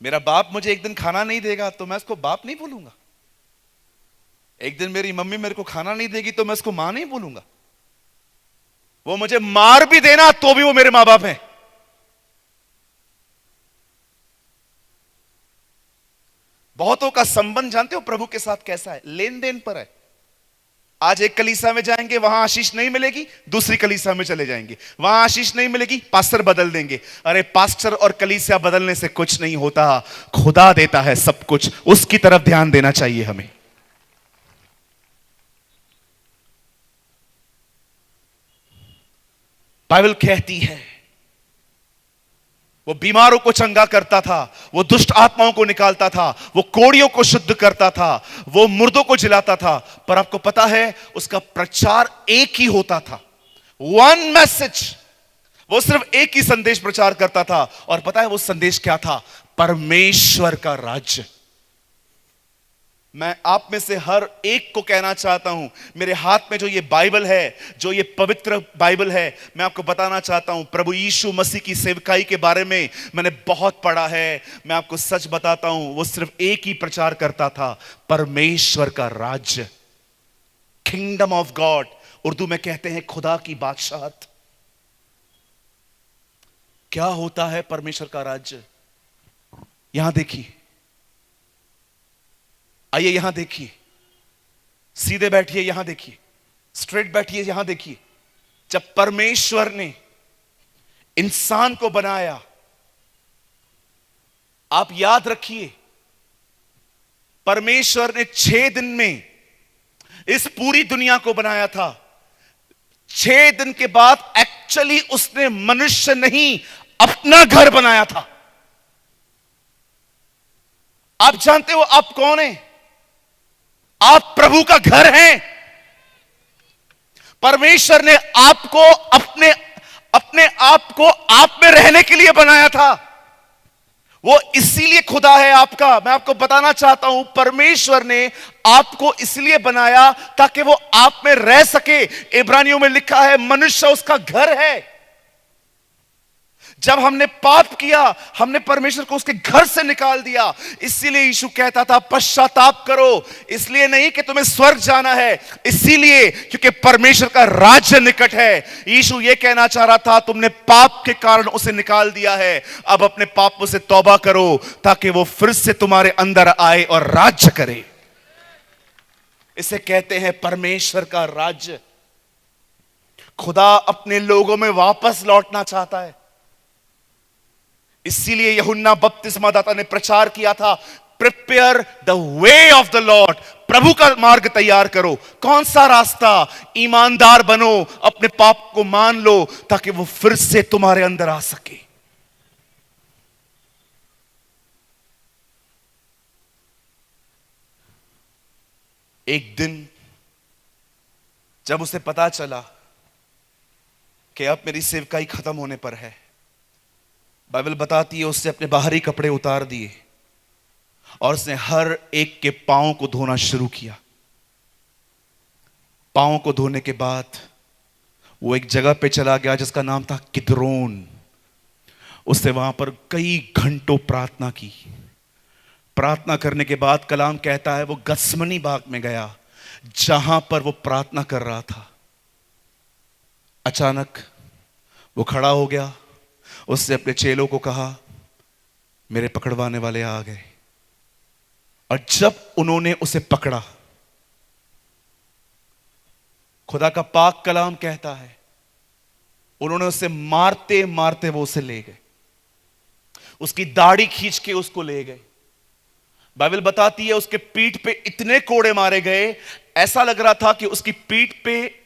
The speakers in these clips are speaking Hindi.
मेरा बाप मुझे एक दिन खाना नहीं देगा तो मैं उसको बाप नहीं बोलूंगा। एक दिन मेरी मम्मी मेरे को खाना नहीं देगी तो मैं उसको मां नहीं बोलूंगा। वो मुझे मार भी देना तो भी वो मेरे मां बाप हैं। बहुतों का संबंध जानते हो प्रभु के साथ कैसा है? लेन देन पर है। आज एक कलीसिया में जाएंगे, वहां आशीष नहीं मिलेगी, दूसरी कलीसिया में चले जाएंगे, वहां आशीष नहीं मिलेगी, पास्टर बदल देंगे। अरे पास्टर और कलीसिया बदलने से कुछ नहीं होता, खुदा देता है सब कुछ, उसकी तरफ ध्यान देना चाहिए हमें। बाइबल कहती है वो बीमारों को चंगा करता था, वो दुष्ट आत्माओं को निकालता था, वो कोड़ियों को शुद्ध करता था, वो मुर्दों को जिलाता था। पर आपको पता है उसका प्रचार एक ही होता था, वन मैसेज। वो सिर्फ एक ही संदेश प्रचार करता था। और पता है वो संदेश क्या था? परमेश्वर का राज्य। मैं आप में से हर एक को कहना चाहता हूं, मेरे हाथ में जो ये बाइबल है, जो ये पवित्र बाइबल है, मैं आपको बताना चाहता हूं प्रभु यीशु मसीह की सेवकाई के बारे में मैंने बहुत पढ़ा है। मैं आपको सच बताता हूं, वो सिर्फ एक ही प्रचार करता था, परमेश्वर का राज्य, किंगडम ऑफ गॉड। उर्दू में कहते हैं खुदा की बादशाहत। क्या होता है परमेश्वर का राज्य? यहां देखिए, आइए यहां देखिए, सीधे बैठिए, यहां देखिए, स्ट्रेट बैठिए, यहां देखिए। जब परमेश्वर ने इंसान को बनाया, आप याद रखिए, परमेश्वर ने 6 दिन में इस पूरी दुनिया को बनाया था। 6 दिन के बाद एक्चुअली उसने मनुष्य नहीं, अपना घर बनाया था। आप जानते हो आप कौन है? आप प्रभु का घर हैं। परमेश्वर ने आपको अपने आप को आप में रहने के लिए बनाया था। वो इसीलिए खुदा है आपका। मैं आपको बताना चाहता हूं, परमेश्वर ने आपको इसलिए बनाया ताकि वो आप में रह सके। इब्रानियों में लिखा है मनुष्य उसका घर है। जब हमने पाप किया, हमने परमेश्वर को उसके घर से निकाल दिया। इसीलिए यीशु कहता था पश्चाताप करो। इसलिए नहीं कि तुम्हें स्वर्ग जाना है, इसीलिए क्योंकि परमेश्वर का राज्य निकट है। यीशु यह कहना चाह रहा था तुमने पाप के कारण उसे निकाल दिया है, अब अपने पापों से तौबा करो ताकि वो फिर से तुम्हारे अंदर आए और राज्य करे। इसे कहते हैं परमेश्वर का राज्य। खुदा अपने लोगों में वापस लौटना चाहता है। इसीलिए यूहन्ना बपतिस्मादाता ने प्रचार किया था, prepare the way of the lord, प्रभु का मार्ग तैयार करो। कौन सा रास्ता? ईमानदार बनो, अपने पाप को मान लो ताकि वो फिर से तुम्हारे अंदर आ सके। एक दिन जब उसे पता चला कि अब मेरी सेवकाई खत्म होने पर है, बाइबल बताती है उसने अपने बाहरी कपड़े उतार दिए और उसने हर एक के पांव को धोना शुरू किया। पांव को धोने के बाद वो एक जगह पे चला गया जिसका नाम था किद्रोन। उसने वहां पर कई घंटों प्रार्थना की। प्रार्थना करने के बाद कलाम कहता है वो गत्समनी बाग में गया जहां पर वो प्रार्थना कर रहा था। अचानक वो खड़ा हो गया। उसने अपने चेलों को कहा मेरे पकड़वाने वाले आ गए। और जब उन्होंने उसे पकड़ा, खुदा का पाक कलाम कहता है उन्होंने उसे मारते मारते वो उसे ले गए, उसकी दाढ़ी खींच के उसको ले गए। बाइबल बताती है उसके पीठ पे इतने कोड़े मारे गए, ऐसा लग रहा था कि उसकी पीठ पे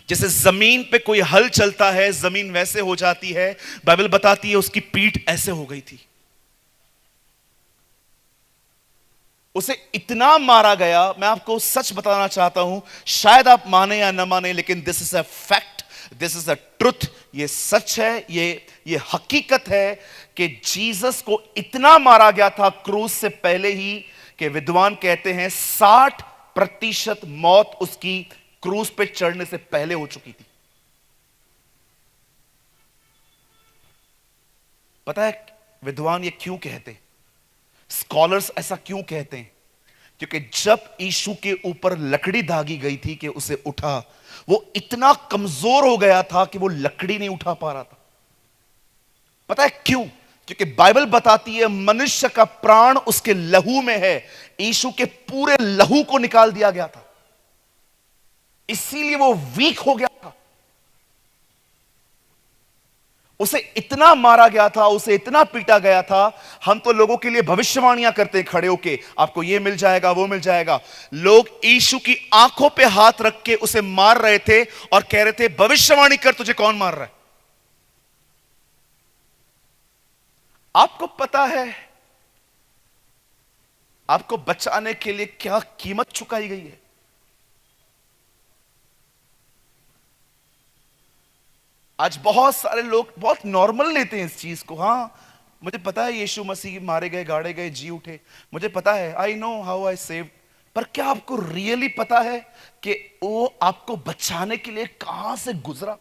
जैसे जमीन पे कोई हल चलता है, जमीन वैसे हो जाती है। बाइबल बताती है उसकी पीठ ऐसे हो गई थी। उसे इतना मारा गया, मैं आपको सच बताना चाहता हूं, शायद आप माने या न माने, लेकिन this is a fact, this is a truth. ये सच है, ये हकीकत है कि जीसस को इतना मारा गया था क्रूस से पहले ही कि विद्वान कहते हैं 60% मौत उसकी क्रूस पे चढ़ने से पहले हो चुकी थी। पता है विद्वान ये क्यों कहते? स्कॉलर्स ऐसा क्यों कहते हैं? क्योंकि जब यीशु के ऊपर लकड़ी दागी गई थी कि उसे उठा, वो इतना कमजोर हो गया था कि वो लकड़ी नहीं उठा पा रहा था। पता है क्यों? क्योंकि बाइबल बताती है मनुष्य का प्राण उसके लहू में है। यीशु के पूरे लहू को निकाल दिया गया था, इसीलिए वो वीक हो गया था। उसे इतना मारा गया था, उसे इतना पीटा गया था। हम तो लोगों के लिए भविष्यवाणियां करते हैं खड़े होके, आपको ये मिल जाएगा, वो मिल जाएगा। लोग यीशु की आंखों पे हाथ रख के उसे मार रहे थे और कह रहे थे, भविष्यवाणी कर, तुझे कौन मार रहा है? आपको पता है आपको बचाने के लिए क्या कीमत चुकाई गई है? आज बहुत सारे लोग बहुत नॉर्मल लेते हैं इस चीज को। हाँ, मुझे पता है यीशु मसीह मारे गए, गाड़े गए, जी उठे, मुझे पता है, I know how I saved. पर क्या आपको रियली पता है कि वो आपको बचाने के लिए कहां से गुजरा?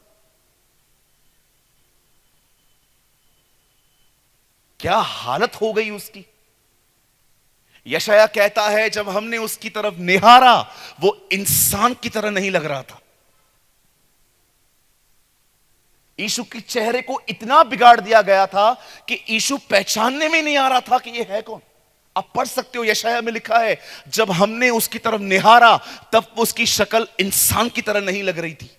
क्या हालत हो गई उसकी? यशाया कहता है, जब हमने उसकी तरफ निहारा, वो इंसान की तरह नहीं लग रहा था। यीशु के चेहरे को इतना बिगाड़ दिया गया था कि यीशु पहचानने में नहीं आ रहा था कि ये है कौन। आप पढ़ सकते हो, यशाया में लिखा है, जब हमने उसकी तरफ निहारा तब उसकी शक्ल इंसान की तरह नहीं लग रही थी।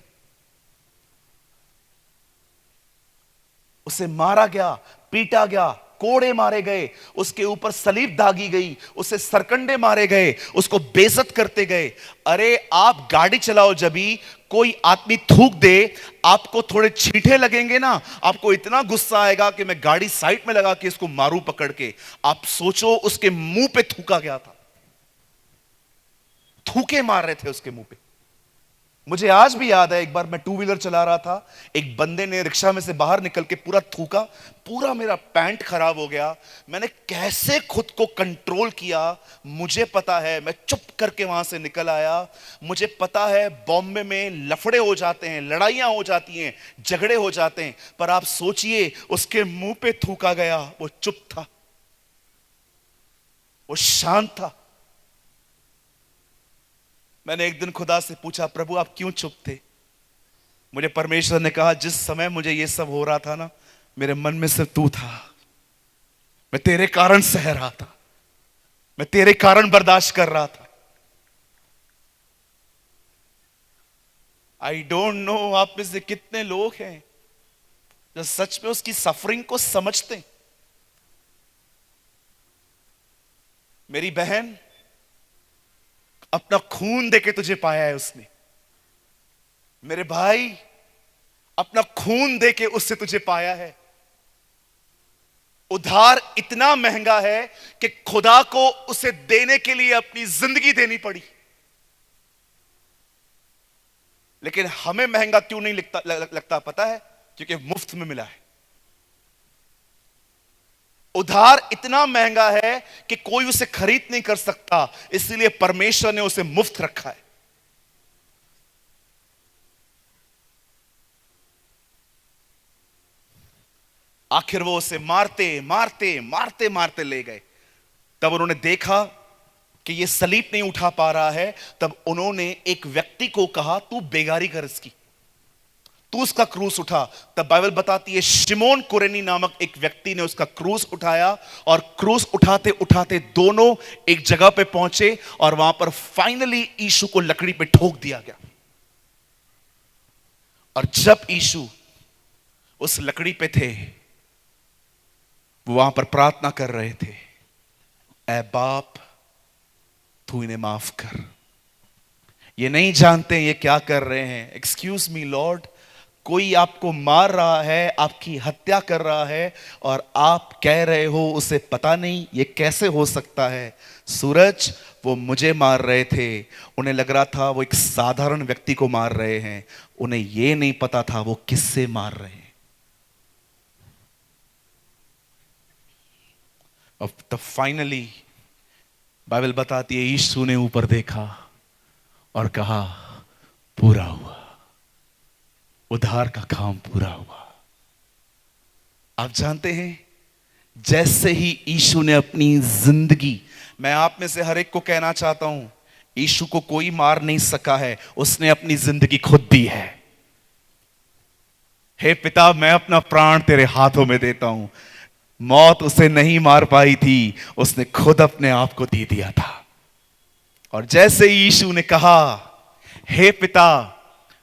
उसे मारा गया, पीटा गया, कोड़े मारे गए, उसके ऊपर सलीब दागी गई, उसे सरकंडे मारे गए, उसको बेइज्जत करते गए। अरे आप गाड़ी चलाओ, जब भी कोई आदमी थूक दे, आपको थोड़े छींटे लगेंगे ना, आपको इतना गुस्सा आएगा कि मैं गाड़ी साइड में लगा के इसको मारूं पकड़ के। आप सोचो, उसके मुंह पे थूका गया था, थूके मार रहे थे उसके मुंह पे। मुझे आज भी याद है, एक बार मैं टू व्हीलर चला रहा था, एक बंदे ने रिक्शा में से बाहर निकल के पूरा थूका, पूरा मेरा पैंट खराब हो गया। मैंने कैसे खुद को कंट्रोल किया मुझे पता है, मैं चुप करके वहां से निकल आया। मुझे पता है बॉम्बे में लफड़े हो जाते हैं, लड़ाइयां हो जाती हैं, झगड़े हो जाते हैं, पर आप सोचिए उसके मुंह पे थूका गया, वो चुप था, वो शांत था। मैंने एक दिन खुदा से पूछा, प्रभु आप क्यों चुप थे? मुझे परमेश्वर ने कहा, जिस समय मुझे यह सब हो रहा था ना, मेरे मन में सिर्फ तू था। मैं तेरे कारण सह रहा था, मैं तेरे कारण बर्दाश्त कर रहा था। आई डोंट नो आप में से कितने लोग हैं जो सच में उसकी सफरिंग को समझते हैं। मेरी बहन, अपना खून देके तुझे पाया है उसने। मेरे भाई, अपना खून देके उससे तुझे पाया है। उधार इतना महंगा है कि खुदा को उसे देने के लिए अपनी जिंदगी देनी पड़ी। लेकिन हमें महंगा क्यों नहीं लगता पता है? क्योंकि मुफ्त में मिला है। उधार इतना महंगा है कि कोई उसे खरीद नहीं कर सकता, इसलिए परमेश्वर ने उसे मुफ्त रखा है। आखिर वो उसे मारते मारते मारते मारते ले गए। तब उन्होंने देखा कि ये सलीब नहीं उठा पा रहा है, तब उन्होंने एक व्यक्ति को कहा, तू बेगारी कर इसकी, तू उसका क्रूस उठा। तब बाइबल बताती है शिमोन कुरेनी नामक एक व्यक्ति ने उसका क्रूस उठाया, और क्रूस उठाते उठाते दोनों एक जगह पे पहुंचे, और वहां पर फाइनली यीशु को लकड़ी पे ठोक दिया गया। और जब यीशु उस लकड़ी पे थे, वो वहां पर प्रार्थना कर रहे थे, ऐ बाप तू इन्हें माफ कर, ये नहीं जानते ये क्या कर रहे हैं। एक्सक्यूज मी लॉर्ड, कोई आपको मार रहा है, आपकी हत्या कर रहा है, और आप कह रहे हो उसे पता नहीं, ये कैसे हो सकता है? सूरज, वो मुझे मार रहे थे, उन्हें लग रहा था वो एक साधारण व्यक्ति को मार रहे हैं, उन्हें ये नहीं पता था वो किससे मार रहे हैं। अब तब फाइनली बाइबल बताती है यीशु ने ऊपर देखा और कहा, पूरा हुआ, उद्धार का काम पूरा हुआ। आप जानते हैं जैसे ही यीशु ने अपनी जिंदगी, मैं आप में से हर एक को कहना चाहता हूं, यीशु को कोई मार नहीं सका है, उसने अपनी जिंदगी खुद दी है। हे पिता, मैं अपना प्राण तेरे हाथों में देता हूं। मौत उसे नहीं मार पाई थी, उसने खुद अपने आप को दे दिया था। और जैसे यीशु ने कहा, हे पिता,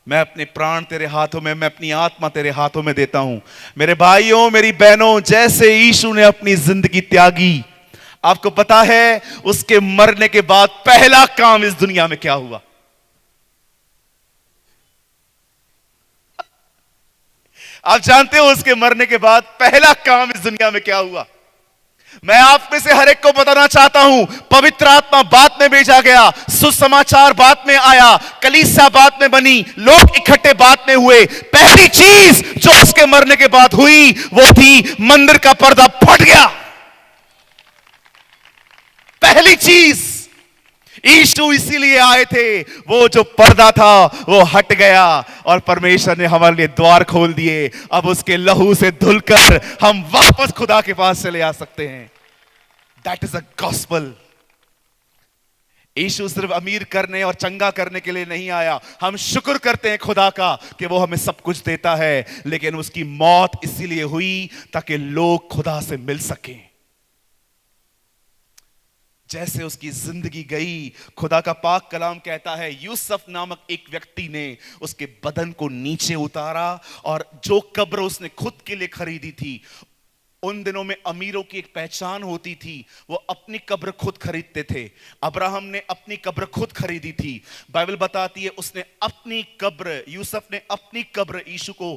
मैं अपने प्राण तेरे हाथों में, मैं अपनी आत्मा तेरे हाथों में देता हूं। मेरे भाइयों, मेरी बहनों, जैसे यीशु ने अपनी जिंदगी त्यागी, आपको पता है उसके मरने के बाद पहला काम इस दुनिया में क्या हुआ? आप जानते हो उसके मरने के बाद पहला काम इस दुनिया में क्या हुआ? मैं आप में से हर एक को बताना चाहता हूं, पवित्र आत्मा बाद में भेजा गया, सुसमाचार बाद में आया, कलीसिया बाद में बनी, लोग इकट्ठे बाद में हुए। पहली चीज जो उसके मरने के बाद हुई वो थी मंदिर का पर्दा फट गया। पहली चीज, यीशु इसीलिए आए थे, वो जो पर्दा था वो हट गया और परमेश्वर ने हमारे लिए द्वार खोल दिए। अब उसके लहू से धुलकर हम वापस खुदा के पास चले आ सकते हैं। That is a gospel. Yeshu सिर्फ अमीर करने और चंगा करने के लिए नहीं आया। हम शुक्र करते हैं खुदा का कि वो हमें सब कुछ देता है, लेकिन उसकी मौत इसीलिए हुई ताकि लोग खुदा से मिल सकें। जैसे उसकी जिंदगी गई, खुदा का पाक कलाम कहता है, यूसुफ नामक एक व्यक्ति ने उसके बदन को नीचे उतारा, और जो कब्र उसने खुद के लिए खरीदी थी, उन दिनों में अमीरों की एक पहचान होती थी, वो अपनी कब्र खुद खरीदते थे। अब्राहम ने अपनी कब्र खुद खरीदी थी। बाइबल बताती है उसने अपनी कब्र, यूसुफ ने अपनी कब्र यीशु को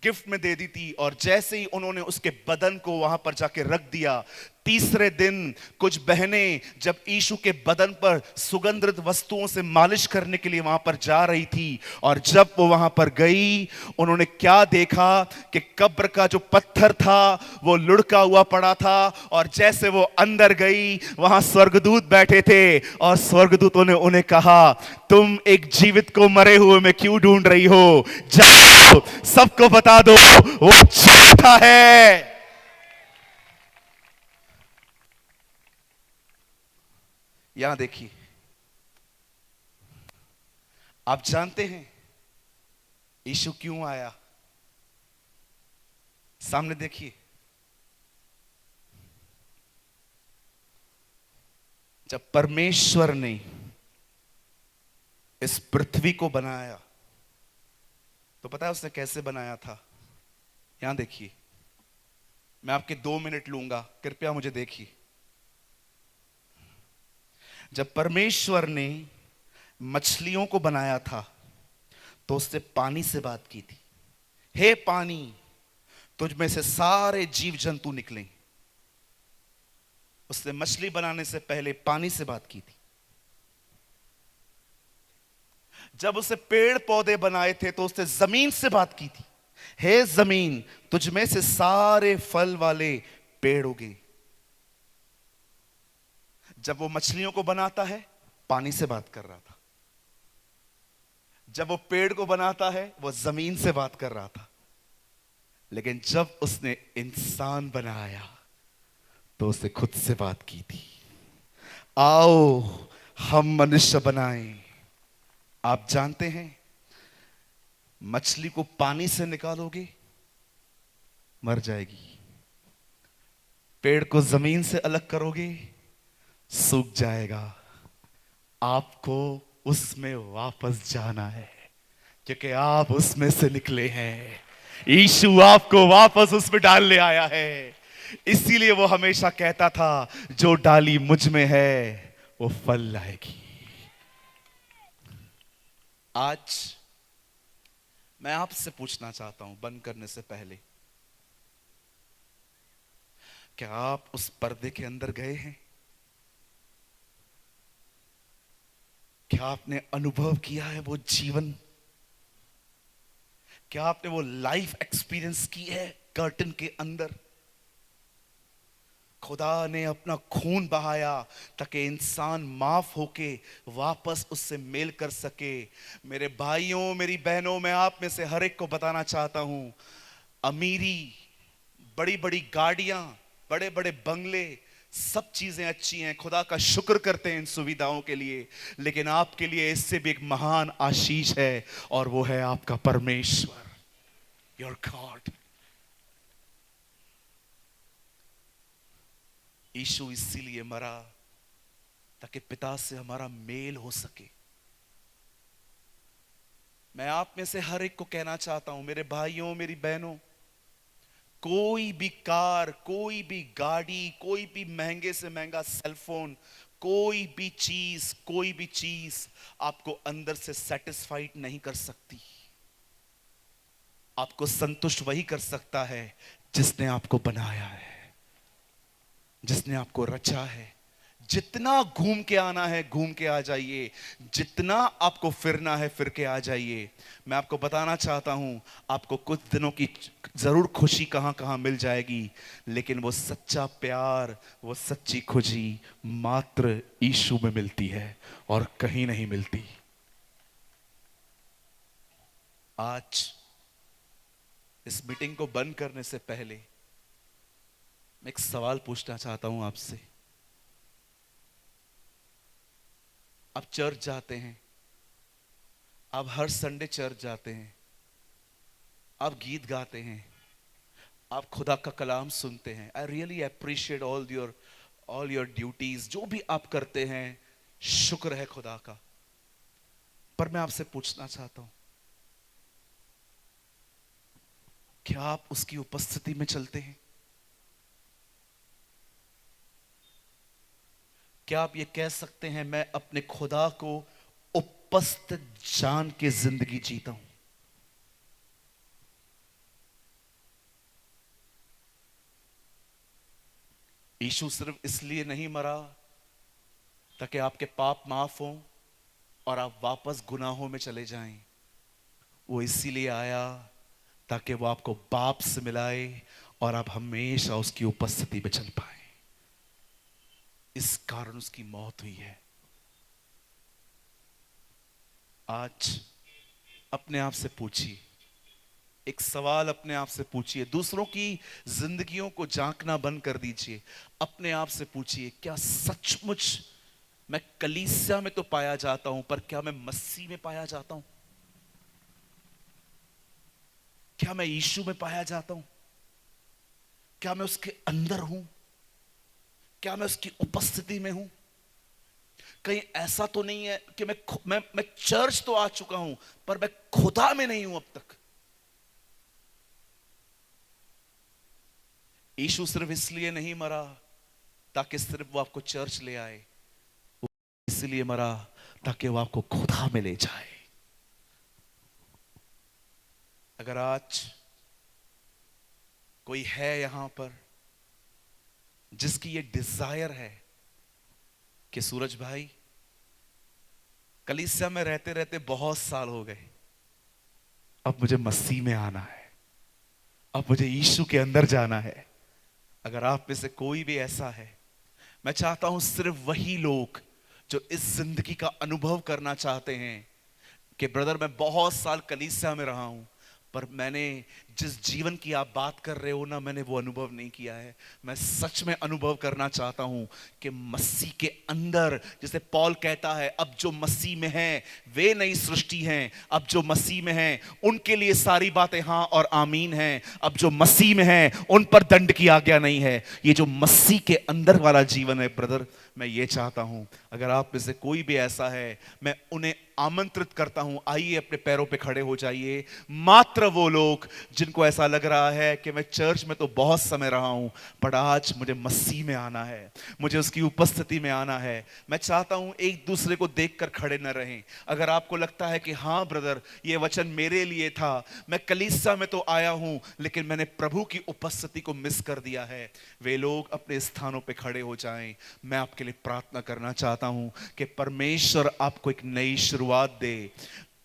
गिफ्ट में दे दी थी। और जैसे ही उन्होंने उसके बदन को वहां पर जाके रख दिया, तीसरे दिन कुछ बहनें जब यीशु के बदन पर सुगंधित वस्तुओं से मालिश करने के लिए वहां पर जा रही थी, और जब वो वहां पर गई, उन्होंने क्या देखा कि कब्र का जो पत्थर था वो लुढ़का हुआ पड़ा था। और जैसे वो अंदर गई, वहां स्वर्गदूत बैठे थे, और स्वर्गदूतों ने उन्हें कहा, तुम एक जीवित को मरे हुए में क्यों ढूंढ रही हो? जाओ, सबको बता दो वो जीता है। यहां देखिए, आप जानते हैं यीशु क्यों आया? सामने देखिए, जब परमेश्वर ने इस पृथ्वी को बनाया, तो पता है उसने कैसे बनाया था? यहां देखिए, मैं आपके 2 मिनट लूंगा, कृपया मुझे देखिए। जब परमेश्वर ने मछलियों को बनाया था, तो उसने पानी से बात की थी, हे पानी, तुझ में से सारे जीव जंतु निकले। उसने मछली बनाने से पहले पानी से बात की थी। जब उसे पेड़ पौधे बनाए थे, तो उसने जमीन से बात की थी, हे जमीन, तुझ में से सारे फल वाले पेड़ उगे। जब वो मछलियों को बनाता है, पानी से बात कर रहा था। जब वो पेड़ को बनाता है, वो जमीन से बात कर रहा था। लेकिन जब उसने इंसान बनाया, तो उसने खुद से बात की थी, आओ हम मनुष्य बनाएं। आप जानते हैं, मछली को पानी से निकालोगे, मर जाएगी। पेड़ को जमीन से अलग करोगे, सूख जाएगा। आपको उसमें वापस जाना है, क्योंकि आप उसमें से निकले हैं। यीशु आपको वापस उसमें डालने आया है। इसीलिए वो हमेशा कहता था, जो डाली मुझ में है वो फल लाएगी। आज मैं आपसे पूछना चाहता हूं, बंद करने से पहले, क्या आप उस पर्दे के अंदर गए हैं? क्या आपने अनुभव किया है वो जीवन? क्या आपने वो लाइफ एक्सपीरियंस की है कर्टन के अंदर? खुदा ने अपना खून बहाया ताकि इंसान माफ होके वापस उससे मेल कर सके। मेरे भाइयों, मेरी बहनों, मैं आप में से हर एक को बताना चाहता हूं, अमीरी, बड़ी बड़ी गाड़ियां, बड़े बड़े बंगले, सब चीजें अच्छी हैं, खुदा का शुक्र करते हैं इन सुविधाओं के लिए, लेकिन आपके लिए इससे भी एक महान आशीष है, और वो है आपका परमेश्वर, योर गॉड। यीशु इसीलिए मरा ताकि पिता से हमारा मेल हो सके। मैं आप में से हर एक को कहना चाहता हूं, मेरे भाइयों, मेरी बहनों, कोई भी कार, कोई भी गाड़ी, कोई भी महंगे से महंगा सेलफोन, कोई भी चीज आपको अंदर से सेटिस्फाइड नहीं कर सकती। आपको संतुष्ट वही कर सकता है जिसने आपको बनाया है, जिसने आपको रचा है। जितना घूम के आना है घूम के आ जाइए, जितना आपको फिरना है फिर के आ जाइए। मैं आपको बताना चाहता हूं, आपको कुछ दिनों की जरूर खुशी कहां कहां मिल जाएगी, लेकिन वो सच्चा प्यार, वो सच्ची खुशी मात्र यीशु में मिलती है और कहीं नहीं मिलती। आज इस मीटिंग को बंद करने से पहले मैं एक सवाल पूछना चाहता हूं आपसे। आप चर्च जाते हैं, आप हर संडे चर्च जाते हैं, आप गीत गाते हैं, आप खुदा का कलाम सुनते हैं। I really appreciate all your duties, जो भी आप करते हैं, शुक्र है खुदा का। पर मैं आपसे पूछना चाहता हूं, क्या आप उसकी उपस्थिति में चलते हैं? क्या आप ये कह सकते हैं, मैं अपने खुदा को उपस्थित जान के जिंदगी जीता हूं? यीशु सिर्फ इसलिए नहीं मरा ताकि आपके पाप माफ हों और आप वापस गुनाहों में चले जाएं। वो इसीलिए आया ताकि वो आपको बाप से मिलाए और आप हमेशा उसकी उपस्थिति में चल पाए। इस कारण उसकी मौत हुई है। आज अपने आप से पूछिए, एक सवाल अपने आप से पूछिए, दूसरों की जिंदगियों को झांकना बंद कर दीजिए। अपने आप से पूछिए, क्या सचमुच मैं कलीसिया में तो पाया जाता हूं, पर क्या मैं मसीह में पाया जाता हूं? क्या मैं यीशु में पाया जाता हूं? क्या मैं उसके अंदर हूं? क्या मैं उसकी उपस्थिति में हूं? कहीं ऐसा तो नहीं है कि मैं चर्च तो आ चुका हूं पर मैं खुदा में नहीं हूं अब तक। यीशु सिर्फ इसलिए नहीं मरा ताकि सिर्फ वो आपको चर्च ले आए, वो इसलिए मरा ताकि वो आपको खुदा में ले जाए। अगर आज कोई है यहां पर जिसकी ये डिजायर है कि सूरज भाई, कलीसिया में रहते रहते बहुत साल हो गए, अब मुझे मसीह में आना है, अब मुझे यीशु के अंदर जाना है। अगर आप में से कोई भी ऐसा है, मैं चाहता हूं सिर्फ वही लोग जो इस जिंदगी का अनुभव करना चाहते हैं कि ब्रदर मैं बहुत साल कलीसिया में रहा हूं पर मैंने जिस जीवन की आप बात कर रहे हो ना, मैंने वो अनुभव नहीं किया है। मैं सच में अनुभव करना चाहता हूं कि मसीह के अंदर, जैसे पौल कहता है, अब जो मसीह में हैं वे नई सृष्टि हैं, अब जो मसीह में हैं उनके लिए सारी बातें हाँ और आमीन हैं, अब जो मसीह में हैं उन पर दंड की आज्ञा नहीं है। ये जो मसीह के अंदर वाला जीवन है ब्रदर, मैं ये चाहता हूं, अगर आप में से कोई भी ऐसा है, मैं उन्हें आमंत्रित करता हूं, आइए अपने पैरों पे खड़े हो जाइए। मात्र वो लोग जिनको ऐसा लग रहा है कि मैं चर्च में तो बहुत समय रहा हूं पर आज मुझे मसीह में आना है, मुझे उसकी उपस्थिति में आना है, मैं चाहता हूं एक दूसरे को देखकर खड़े न रहें। अगर आपको लगता है कि हाँ ब्रदर ये वचन मेरे लिए था, मैं कलीसिया में तो आया हूं लेकिन मैंने प्रभु की उपस्थिति को मिस कर दिया है, वे लोग अपने स्थानों पे खड़े हो जाएं। मैं आपके लिए प्रार्थना करना चाहता हूं कि परमेश्वर आपको एक नई शुरुआत दे,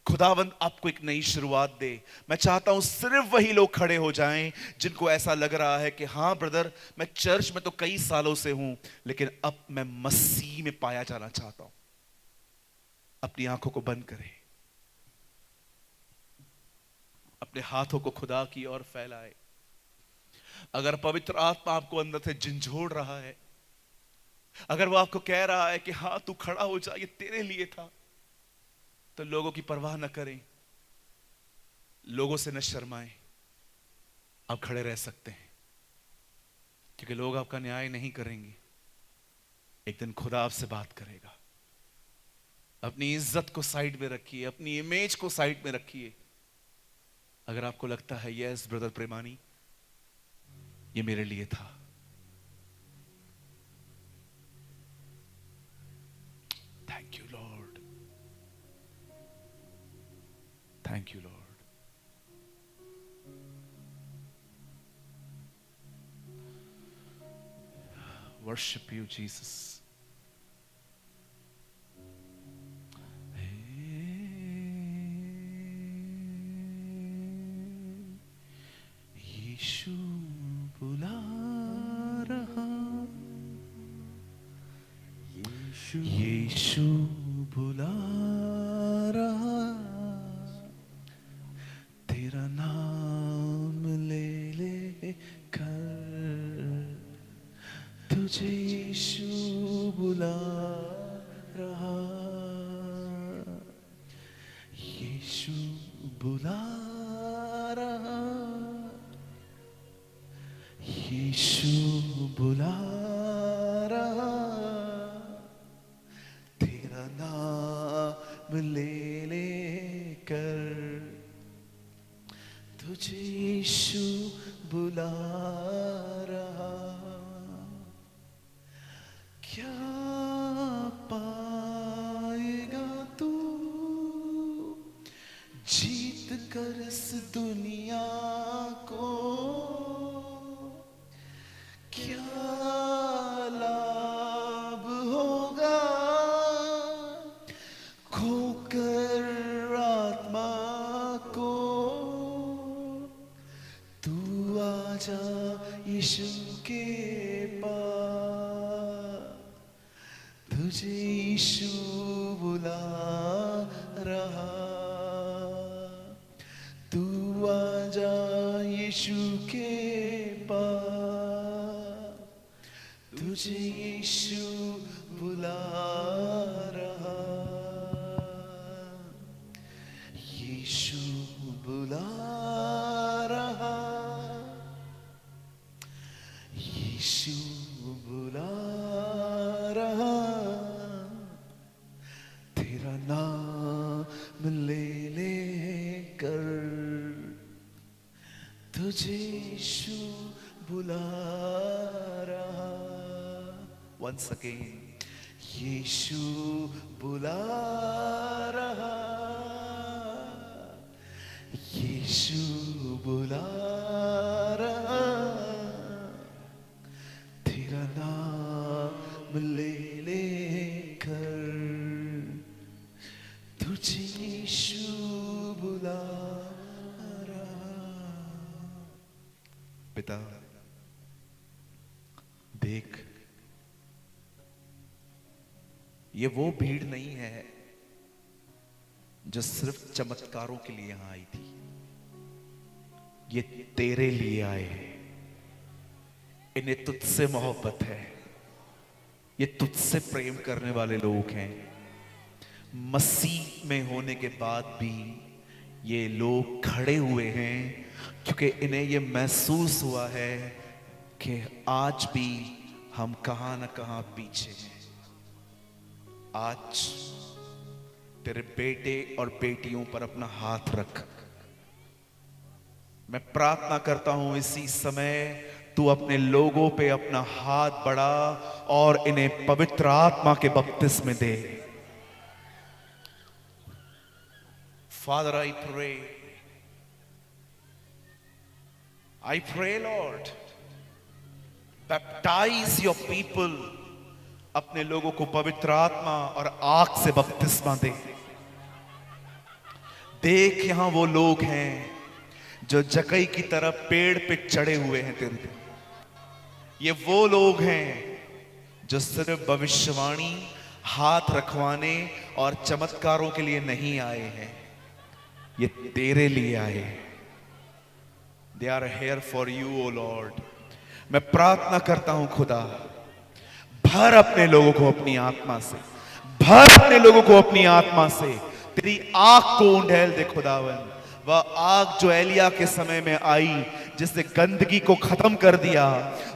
खुदावंद आपको एक नई शुरुआत दे। मैं चाहता हूं सिर्फ वही लोग खड़े हो जाएं जिनको ऐसा लग रहा है कि हाँ ब्रदर मैं चर्च में तो कई सालों से हूं लेकिन अब मैं मसीह में पाया जाना चाहता हूं। अपनी आंखों को बंद करें, अपने हाथों को खुदा की ओर फैलाए। अगर पवित्र आत्मा आपको अंदर से झंझोड़ रहा है, अगर वो आपको कह रहा है कि हाँ तू खड़ा हो जा, ये तेरे लिए था, तो लोगों की परवाह न करें, लोगों से न शर्माएं, आप खड़े रह सकते हैं, क्योंकि लोग आपका न्याय नहीं करेंगे। एक दिन खुदा आपसे बात करेगा। अपनी इज्जत को साइड में रखिए, अपनी इमेज को साइड में रखिए। अगर आपको लगता है यस ब्रदर प्रेमानी, ये मेरे लिए था, thank you lord, thank you lord. Worship you Jesus. Yeshu बुला रहा, यीशु बुला रहा, तेरा नाम ले ले कर, तुझे यीशु बुला रहा, यीशु बुला रहा, यीशु बुला रहा, तेरा नाम ले ले कर, तुझे यीशु बुला रहा। क्या पाएगा तू जीत कर इस दुनिया को, क्या लाभ होगा खोकर आत्मा को, तू आजा यीशु के पास, तुझे यीशु बुला रहा, तू आजा यीशु के पास, तुझे यीशु बुला रहा, यीशु बुला रहा, यीशु बुला रहा, तेरा नाम ले ले कर, तुझे यीशु बुला रहा। Once again, यीशु बुला रहा, यीशु बुला रहा, तेरा नाम ले ले कर, तुझे यीशु बुला रहा। पिता देख, ये वो भीड़ नहीं है जो सिर्फ चमत्कारों के लिए यहां आई थी, ये तेरे लिए आए हैं। इन्हें तुझसे मोहब्बत है, ये तुझसे प्रेम करने वाले लोग हैं। मसीह में होने के बाद भी ये लोग खड़े हुए हैं, क्योंकि इन्हें ये महसूस हुआ है कि आज भी हम कहां ना कहां पीछे हैं। आज तेरे बेटे और बेटियों पर अपना हाथ रख। मैं प्रार्थना करता हूं इसी समय तू अपने लोगों पे अपना हाथ बढ़ा और इन्हें पवित्र आत्मा के बपतिस्मे दे। Father, I pray, Lord, baptize your people. अपने लोगों को पवित्र आत्मा और आग से बपतिस्मा दे। देख, यहां वो लोग हैं जो जकई की तरह पेड़ पे चढ़े हुए हैं तेरे पे। ये वो लोग हैं जो सिर्फ भविष्यवाणी, हाथ रखवाने और चमत्कारों के लिए नहीं आए हैं, ये तेरे लिए आए। They are here for you, O Lord. मैं प्रार्थना करता हूं खुदा, भर अपने लोगों को अपनी आत्मा से, भर अपने लोगों को अपनी आत्मा से। तेरी आग को उंडेल दे खुदावन, वह आग जो एलिया के समय में आई, जिसने गंदगी को खत्म कर दिया,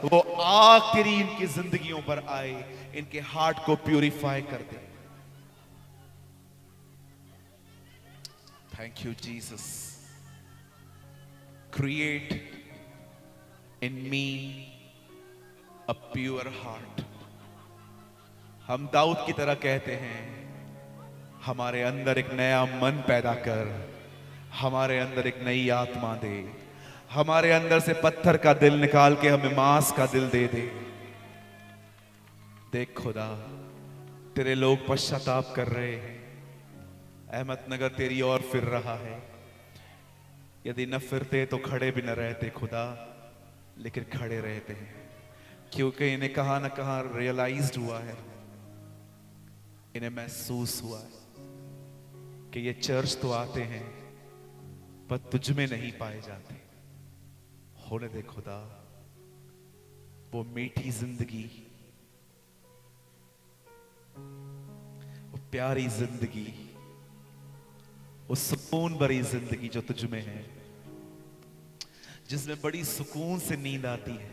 वो आग तेरी इनकी जिंदगियों पर आए, इनके हार्ट को प्यूरिफाई कर दे। Thank you Jesus. Create in me a pure heart. हम दाऊद की तरह कहते हैं, हमारे अंदर एक नया मन पैदा कर, हमारे अंदर एक नई आत्मा दे, हमारे अंदर से पत्थर का दिल निकाल के हमें मांस का दिल दे दे। देख खुदा, तेरे लोग पश्चाताप कर रहे हैं, अहमदनगर तेरी ओर फिर रहा है। यदि न फिरते तो खड़े भी न रहते खुदा, लेकिन खड़े रहते हैं क्योंकि इन्हें कहां ना कहां रियलाइज्ड हुआ है, इन्हें महसूस हुआ है कि ये चर्च तो आते हैं पर तुझ में नहीं पाए जाते। होने दे खुदा वो मीठी जिंदगी, वो प्यारी जिंदगी, वो सुकून भरी जिंदगी जो तुझ में है, जिसमें बड़ी सुकून से नींद आती है,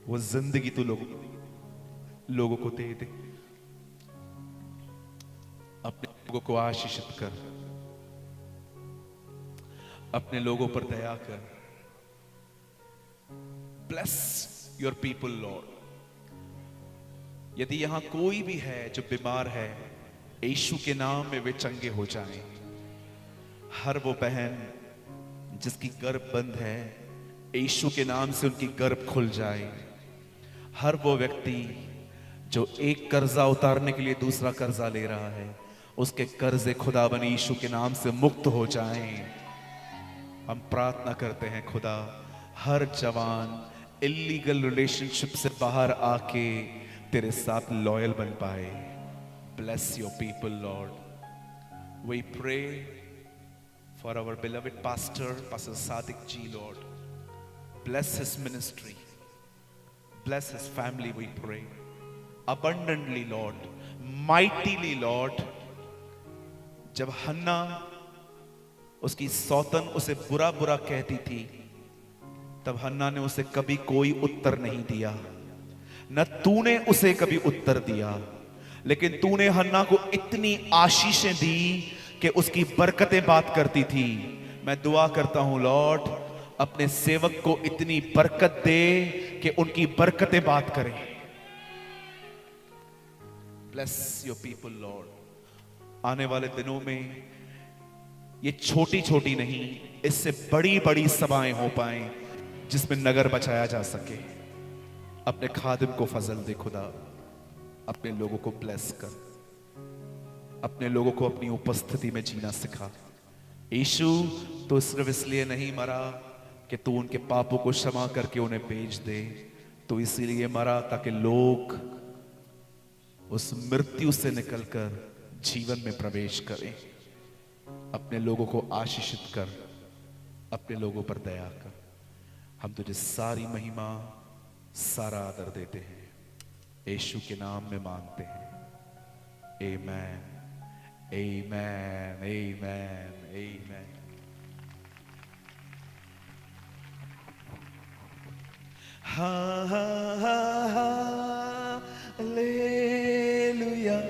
वो जिंदगी तू लोगों को दे दे। अपने लोगों को आशीषित कर, अपने लोगों पर दया कर। Bless your people Lord. यदि यहां कोई भी है जो बीमार है, यीशु के नाम में वे चंगे हो जाएं। हर वो बहन जिसकी गर्भ बंद है, यीशु के नाम से उनकी गर्भ खुल जाए। हर वो व्यक्ति जो एक कर्जा उतारने के लिए दूसरा कर्जा ले रहा है, उसके कर्जे खुदाबंद यीशु के नाम से मुक्त हो जाएं। हम प्रार्थना करते हैं खुदा, हर जवान इलीगल रिलेशनशिप से बाहर आके तेरे साथ लॉयल बन पाए। Bless your people lord. We pray for our beloved pastor, pastor Sadiq ji lord. Bless his ministry, bless his family. We pray abundantly lord, mightily lord. जब हन्ना उसकी सौतन उसे बुरा बुरा कहती थी, तब हन्ना ने उसे कभी कोई उत्तर नहीं दिया, न तूने उसे कभी उत्तर दिया, लेकिन तूने हन्ना को इतनी आशीषें दी कि उसकी बरकतें बात करती थी। मैं दुआ करता हूं लॉर्ड, अपने सेवक को इतनी बरकत दे कि उनकी बरकतें बात करें। Bless your people Lord. आने वाले दिनों में ये छोटी छोटी नहीं, इससे बड़ी बड़ी सभाएं हो पाएं जिसमें नगर बचाया जा सके। अपने खादिम को फजल दे खुदा, अपने लोगों को ब्लेस कर, अपने लोगों को अपनी उपस्थिति में जीना सिखा। यीशु तो सिर्फ इसलिए नहीं मरा कि तू उनके पापों को क्षमा करके उन्हें भेज दे, तो इसीलिए मरा ताकि लोग उस मृत्यु से निकलकर जीवन में प्रवेश करें। अपने लोगों को आशीषित कर, अपने लोगों पर दया कर। हम तुझे सारी महिमा, सारा आदर देते हैं, यीशु के नाम में मांगते हैं। आमेन, आमेन, आमेन, आमेन। हालेलुया।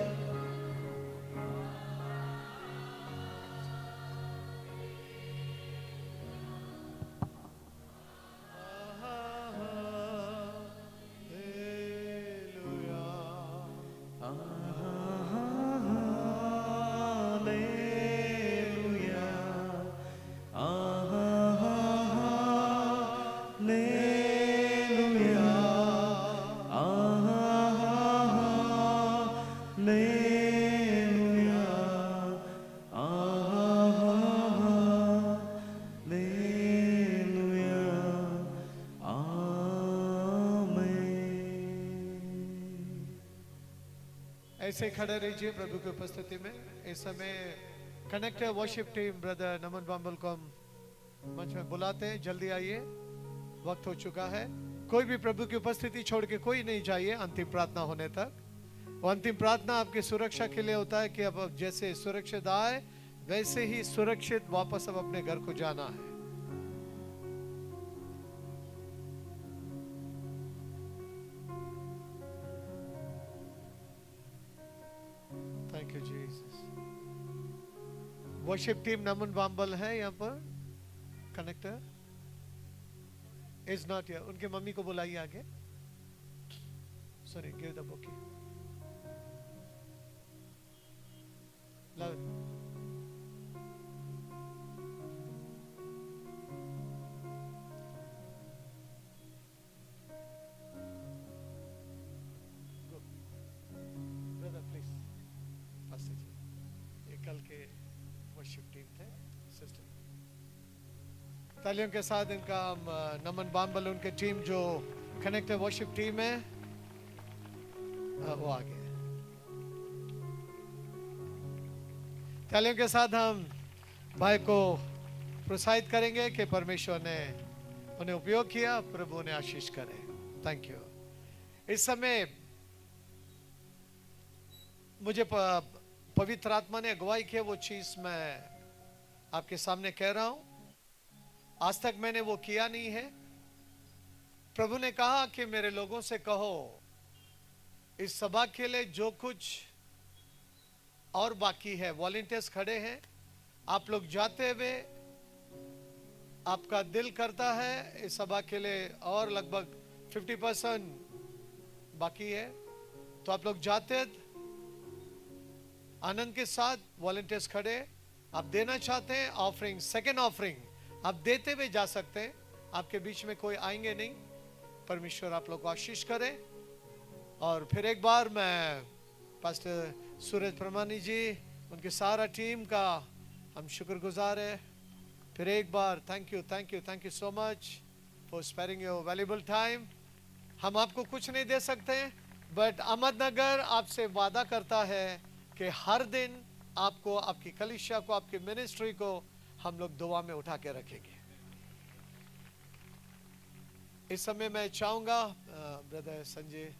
ऐसे खड़े रहिए प्रभु की उपस्थिति में। इस समय कनेक्टर वर्शिप टीम ब्रदर नमन बांबल को हम मंच में बुलाते हैं। जल्दी आइए, वक्त हो चुका है। कोई भी प्रभु की उपस्थिति छोड़ के कोई नहीं चाहिए अंतिम प्रार्थना होने तक। वो अंतिम प्रार्थना आपकी सुरक्षा के लिए होता है कि अब जैसे सुरक्षित आए वैसे ही सुरक्षित वापस अब अपने घर को जाना है। Thank you Jesus. Worship team Naman Bumble है यहाँ पर, कनेक्टर इज नॉट हियर। उनके मम्मी को बुलाइए आगे। Sorry, give the book. Love brother please पास से। ये कल के वर्शिप टीम थे सिस्टर। तालियों के साथ इनका नमन बाम्बल, उनके टीम जो कनेक्टेड वर्शिप टीम है वो आगे। तालियों के साथ हम भाई को प्रोत्साहित करेंगे कि परमेश्वर ने उन्हें उपयोग किया, प्रभु उन्हें आशीष करे। Thank you. इस समय मुझे पवित्र आत्मा ने अगुवाई की, वो चीज मैं आपके सामने कह रहा हूं। आज तक मैंने वो किया नहीं है। प्रभु ने कहा कि मेरे लोगों से कहो इस सभा के लिए जो कुछ और बाकी है, वॉलंटियर्स खड़े हैं, आप लोग जाते हुए आपका दिल करता है इस सभा के लिए और लगभग 50% बाकी है, तो आप लोग जाते आनंद के साथ, वॉलंटियर्स खड़े, आप देना चाहते हैं ऑफरिंग, सेकेंड ऑफरिंग आप देते हुए जा सकते हैं। आपके बीच में कोई आएंगे नहीं। परमेश्वर आप लोग को आशीष करे। और फिर एक बार मैं पास्टर सूरज प्रमाणी जी, उनके सारा टीम का हम शुक्रगुजार है। फिर एक बार thank you so much for sparing your valuable time. हम आपको कुछ नहीं दे सकते, बट अहमदनगर आपसे वादा करता है कि हर दिन आपको, आपकी कलीसिया को, आपकी मिनिस्ट्री को हम लोग दुआ में उठा के रखेंगे। इस समय मैं चाहूंगा ब्रदर संजय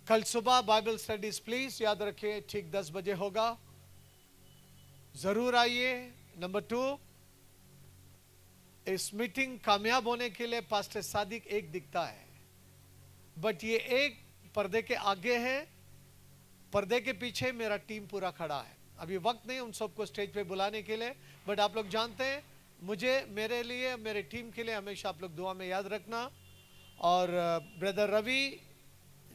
कल सुबह बाइबल स्टडीज प्लीज याद रखें, ठीक 10 बजे होगा, जरूर आइए। नंबर 2, इस मीटिंग कामयाब होने के लिए पास्टर सादिक एक दिखता है, बट ये एक पर्दे के आगे है, पर्दे के पीछे मेरा टीम पूरा खड़ा है। अभी वक्त नहीं उन सबको स्टेज पे बुलाने के लिए, बट आप लोग जानते हैं मुझे, मेरे लिए, मेरे टीम के लिए हमेशा आप लोग दुआ में याद रखना। और ब्रदर रवि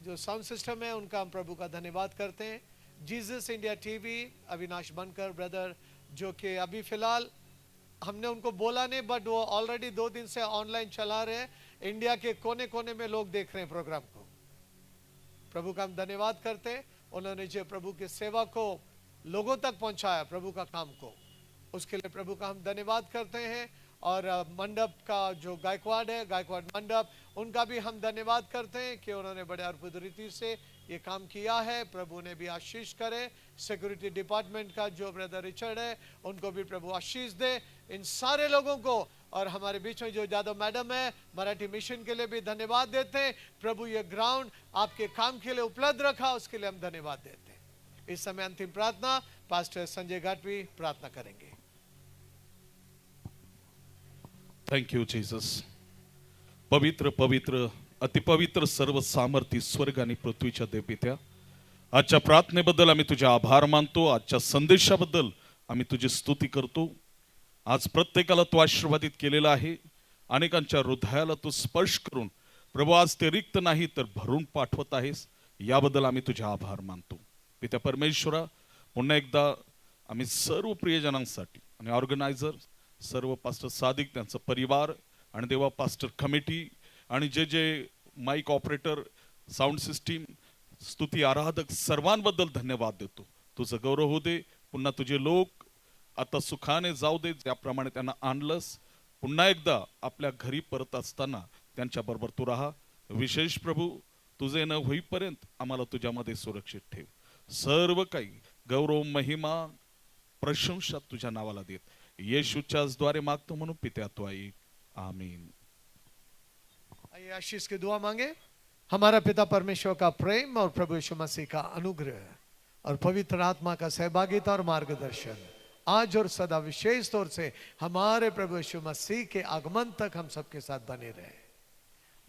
जो साउंड सिस्टम है, उनका हम प्रभु का धन्यवाद करते हैं। जीसस इंडिया टीवी अविनाश बनकर ब्रदर, जो कि अभी फिलहाल हमने उनको बोला नहीं, बट वो ऑलरेडी 2 दिन से ऑनलाइन चला रहे हैं। इंडिया के कोने कोने में लोग देख रहे हैं प्रोग्राम को। प्रभु का हम धन्यवाद करते हैं। उन्होंने जो प्रभु की सेवा को लोगों तक पहुंचाया, प्रभु का काम को, उसके लिए प्रभु का हम धन्यवाद करते हैं। और मंडप का जो गायकवाड़ है, गायकवाड़ मंडप, उनका भी हम धन्यवाद करते हैं कि उन्होंने बड़े अद्भुत रीति से ये काम किया है। प्रभु ने भी आशीष करे। सिक्योरिटी डिपार्टमेंट का जो ब्रदर रिचर्ड है, उनको भी प्रभु आशीष दे। इन सारे लोगों को, और हमारे बीच में जो जादव मैडम है, मराठी मिशन के लिए भी धन्यवाद देते हैं। प्रभु ये ग्राउंड आपके काम के लिए उपलब्ध रखा, उसके लिए हम धन्यवाद देते हैं। इस समय अंतिम प्रार्थना पास्टर संजय घाटवी प्रार्थना करेंगे। Thank you Jesus. पवित्र पवित्र अतिपवित्र सर्व सामर्थी स्वर्ग आणि पृथ्वीच्या देवपित्या, आजच्या प्रार्थनेबद्दल आम्ही तुझे आभार मानतो। आजच्या संदेशाबद्दल आम्ही तुझी स्तुती करतो। आज प्रत्येकाला तू आशीर्वादित केलेला आहे। अनेकांच्या हृदयाला तू स्पर्श करून प्रभू आज ते रिक्त नाही तर भरून पाठवत आहेस, याबद्दल आम्ही तुझे आभार मानतो। पित्या परमेश्वरा, पुन्हा एकदा आम्ही सर्व प्रियजनांसाठी आणि ऑर्गनायझर, सर्व पास्टर सादिक, त्यांचा परिवार आणि देवा पास्टर कमिटी आणि जे जे माइक ऑपरेटर, साऊंड सिस्टीम, स्तुती आराधक सर्वांबद्दल धन्यवाद देतो। तुझं गौरव होऊ दे। पुन्हा तुझे लोक आता सुखाने जाऊ दे, ज्याप्रमाणे त्यांना आणलंस। पुन्हा एकदा आपल्या घरी परत असताना त्यांच्या बरोबर तू राहा। विशेष प्रभू, तुझे न होईपर्यंत आम्हाला तुझ्यामध्ये सुरक्षित ठेव। सर्व काही गौरव, महिमा, प्रशंसा तुझ्या नावाला देत येशूच्याच द्वारे मागतो म्हणून पित्या तो आई आमीन. आइए आशीष की दुआ मांगे. हमारा पिता परमेश्वर का प्रेम और प्रभु यीशु मसीह का अनुग्रह और पवित्र आत्मा का सहभागिता और मार्गदर्शन आज और सदा विशेष तौर से हमारे प्रभु यीशु मसीह के आगमन तक हम सबके साथ बने रहे.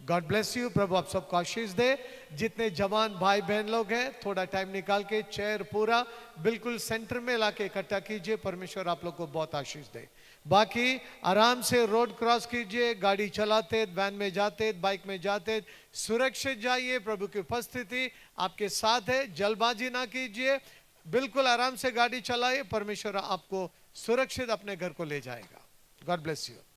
God bless you. प्रभु आप सबको आशीष दे. जितने जवान भाई बहन लोग हैं थोड़ा टाइम निकाल के चेयर पूरा बिल्कुल सेंटर में लाके इकट्ठा कीजिए. परमेश्वर आप लोग को बहुत आशीष दे. बाकी आराम से रोड क्रॉस कीजिए. गाड़ी चलाते, वैन में जाते, बाइक में जाते सुरक्षित जाइए. प्रभु की उपस्थिति आपके साथ है. जल्दबाजी ना कीजिए. बिल्कुल आराम से गाड़ी चलाइए. परमेश्वर आपको सुरक्षित अपने घर को ले जाएगा. God bless you.